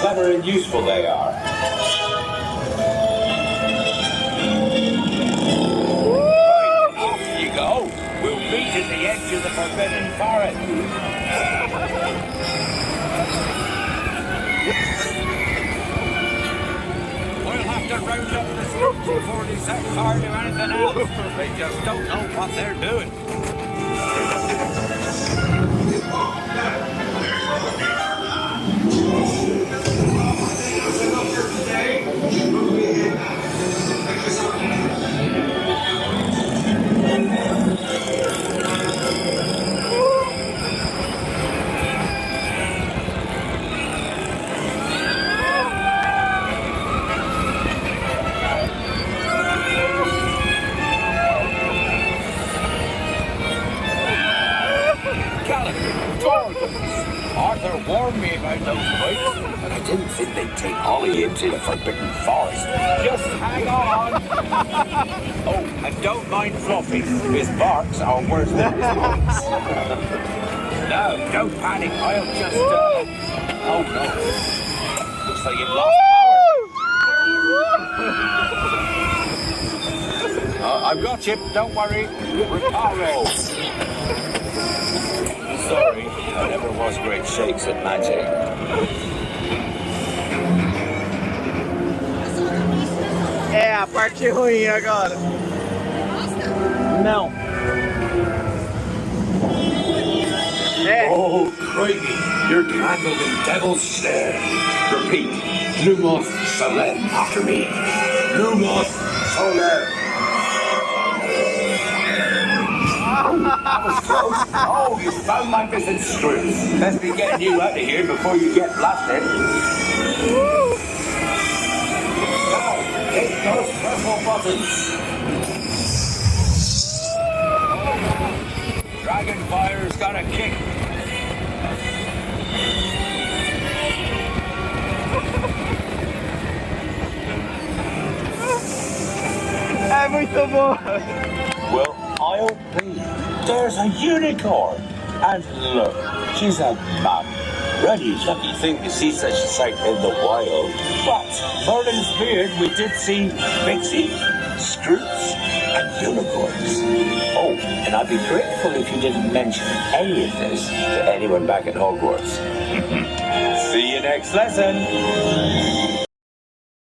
clever and useful they are. Right, off you go. We'll meet at the edge of the Forbidden Forest. We'll have to round up the scouts before they set fire to anything else. They just don't know what they're doing. Arthur warned me about those bikes, but I didn't think they'd take Ollie into the Forbidden Forest. Just hang on. Oh, and don't mind Fluffy. His barks are worse than his bites. No, don't panic. I'll just... Oh, no. Looks like you've lost power. I've got you. Don't worry. Reparo. Sorry, I never was great shakes at magic. É a parte ruim agora. Não. É. Oh, crikey, you're tangled in devil's snare. Repeat, Lumos Solem after me. Lumos Solem. That was close. Oh, you found my missing screws. Best be getting you out of here before you get blasted. Now, hit those purple buttons. Dragonfire's got a kick. É muito bom. Well, I'll be. There's a unicorn. And look, she's a mum. Reddy's lucky thing to see such a sight in the wild. But Merlin's beard, we did see Pixie, Scroots, and unicorns. Oh, and I'd be grateful if you didn't mention any of this to anyone back at Hogwarts. See you next lesson.